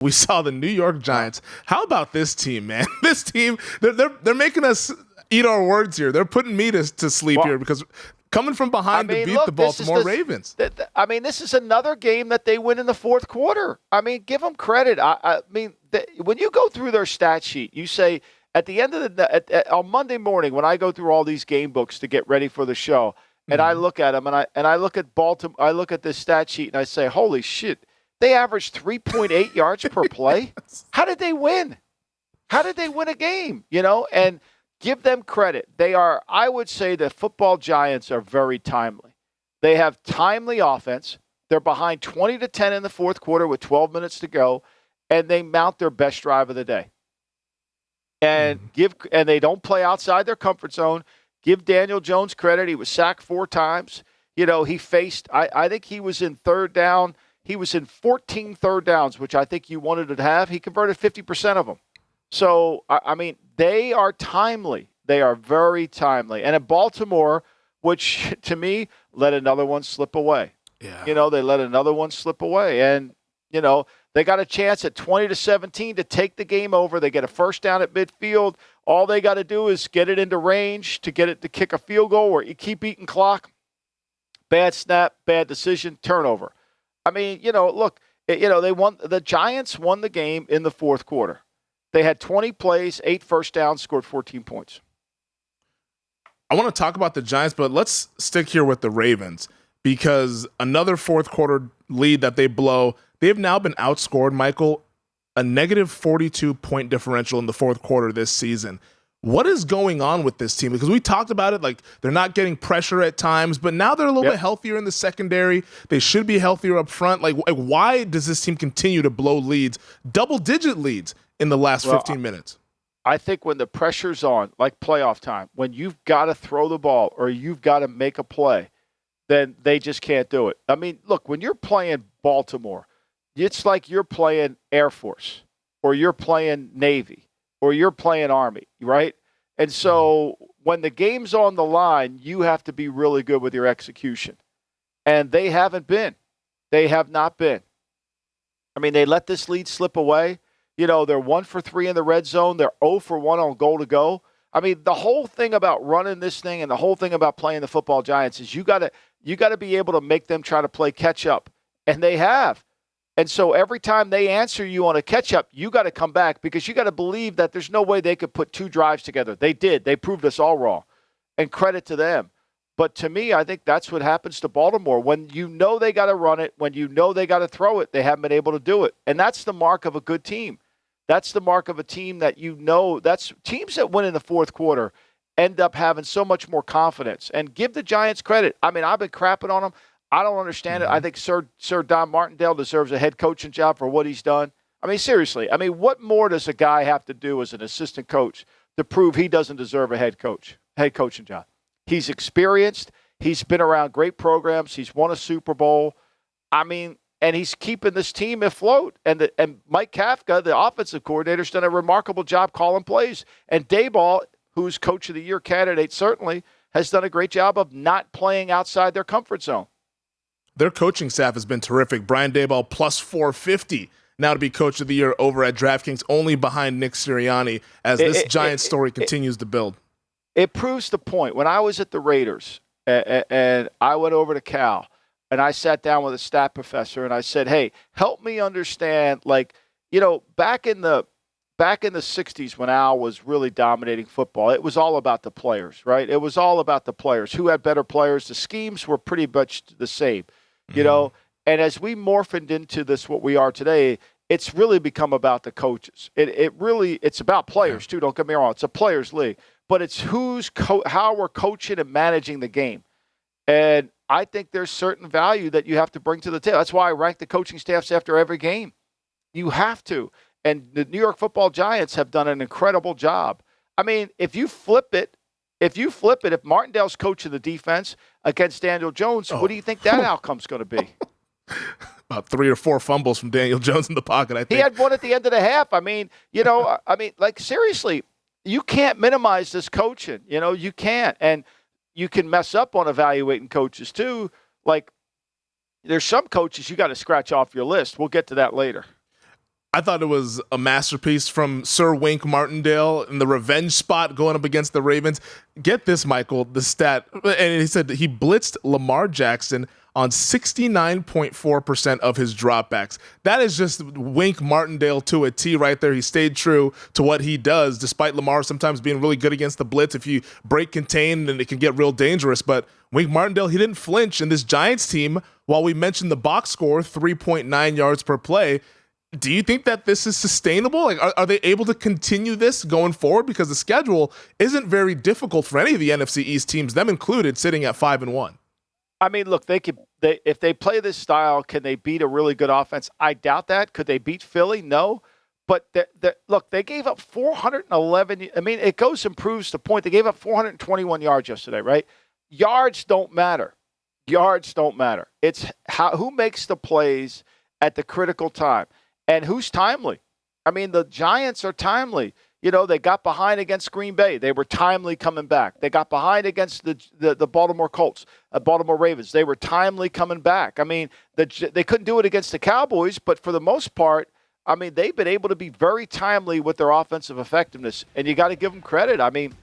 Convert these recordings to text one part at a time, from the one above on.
we saw the New York Giants. How about this team, man? This team, they're making us eat our words here. They're putting me to sleep here because coming from behind to beat the Baltimore Ravens. This is another game that they win in the fourth quarter. I mean, give them credit. When you go through their stat sheet, you say at the end of on Monday morning when I go through all these game books to get ready for the show, and I look at them and I look at Baltimore, I look at this stat sheet and I say, holy shit, they averaged 3.8 yards per play. How did they win? How did they win a game? And give them credit. They are, I would say the football Giants are very timely. They have timely offense. They're behind 20-10 in the fourth quarter with 12 minutes to go, and they mount their best drive of the day. And they don't play outside their comfort zone. Give Daniel Jones credit. He was sacked 4 times. He faced, I think he was in third down. He was in 14 third downs, which I think you wanted to have. He converted 50% of them. So, they are timely. They are very timely. And at Baltimore, which to me let another one slip away. Yeah. They let another one slip away. And, they got a chance at 20-17 to take the game over. They get a first down at midfield. All they got to do is get it into range to get it to kick a field goal or you keep eating clock. Bad snap, bad decision, turnover. Look, the Giants won the game in the fourth quarter. They had 20 plays, 8 first downs, scored 14 points. I want to talk about the Giants, but let's stick here with the Ravens because another fourth quarter lead that they blow. They've now been outscored, Michael, a negative 42-point differential in the fourth quarter this season. What is going on with this team? Because we talked about it, like they're not getting pressure at times, but now they're a little bit healthier in the secondary. They should be healthier up front. Like, why does this team continue to blow leads, double-digit leads in the last 15 minutes? I think when the pressure's on, like playoff time, when you've got to throw the ball or you've got to make a play, then they just can't do it. Look, when you're playing Baltimore, it's like you're playing Air Force or you're playing Navy or you're playing Army, right? And so when the game's on the line, you have to be really good with your execution. And they haven't been. They have not been. They let this lead slip away. They're 1 for 3 in the red zone. They're 0 for 1 on goal to go. The whole thing about running this thing and the whole thing about playing the football Giants is you got to be able to make them try to play catch up. And they have. And so every time they answer you on a catch-up, you got to come back because you got to believe that there's no way they could put 2 drives together. They did. They proved us all wrong. And credit to them. But to me, I think that's what happens to Baltimore. When they got to run it, when they got to throw it, they haven't been able to do it. And that's the mark of a good team. That's the mark of a team that that's teams that win in the fourth quarter end up having so much more confidence. And give the Giants credit. I've been crapping on them. I don't understand it. I think Sir Don Martindale deserves a head coaching job for what he's done. Seriously. What more does a guy have to do as an assistant coach to prove he doesn't deserve a head coaching job? He's experienced. He's been around great programs. He's won a Super Bowl. And he's keeping this team afloat. And Mike Kafka, the offensive coordinator, has done a remarkable job calling plays. And Daboll, who's Coach of the Year candidate certainly, has done a great job of not playing outside their comfort zone. Their coaching staff has been terrific. Brian Daboll plus 450 now to be Coach of the Year over at DraftKings, only behind Nick Sirianni as this Giants story continues to build. It proves the point. When I was at the Raiders and I went over to Cal and I sat down with a stat professor and I said, hey, help me understand, back in the 60s when Al was really dominating football, it was all about the players, right? It was all about the players. Who had better players? The schemes were pretty much the same. And as we morphed into this, what we are today, it's really become about the coaches. It's about players too. Don't get me wrong. It's a players league, but it's how we're coaching and managing the game. And I think there's certain value that you have to bring to the table. That's why I rank the coaching staffs after every game. You have to. And the New York Football Giants have done an incredible job. If you flip it, if Martindale's coaching the defense against Daniel Jones, what do you think that outcome's going to be? About 3 or 4 fumbles from Daniel Jones in the pocket, I think. He had one at the end of the half. Seriously, you can't minimize this coaching. You can't. And you can mess up on evaluating coaches, too. There's some coaches you got to scratch off your list. We'll get to that later. I thought it was a masterpiece from Sir Wink Martindale in the revenge spot going up against the Ravens. Get this, Michael, the stat. And he said he blitzed Lamar Jackson on 69.4% of his dropbacks. That is just Wink Martindale to a T right there. He stayed true to what he does, despite Lamar sometimes being really good against the blitz. If you break contain, then it can get real dangerous. But Wink Martindale, he didn't flinch. And this Giants team, while we mentioned the box score, 3.9 yards per play, do you think that this is sustainable? Like, are they able to continue this going forward? Because the schedule isn't very difficult for any of the NFC East teams, them included, sitting at 5-1. I mean, look, if they play this style, can they beat a really good offense? I doubt that. Could they beat Philly? No. But look, they gave up 411. I mean, it goes and proves the point. They gave up 421 yards yesterday, right? Yards don't matter. Yards don't matter. It's who makes the plays at the critical time. And who's timely? I mean, the Giants are timely. You know, they got behind against Green Bay. They were timely coming back. They got behind against the Baltimore Colts, Baltimore Ravens. They were timely coming back. I mean, they couldn't do it against the Cowboys, but for the most part, I mean, they've been able to be very timely with their offensive effectiveness, and you got to give them credit. I mean,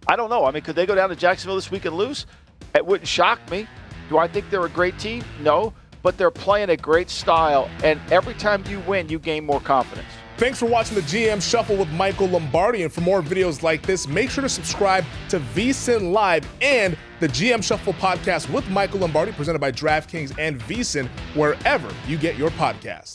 I don't know. I mean, could they go down to Jacksonville this week and lose? It wouldn't shock me. Do I think they're a great team? No. But they're playing a great style, and every time you win, you gain more confidence. Thanks for watching the GM Shuffle with Michael Lombardi, and for more videos like this, make sure to subscribe to VSiN Live and the GM Shuffle podcast with Michael Lombardi, presented by DraftKings and VSiN, wherever you get your podcasts.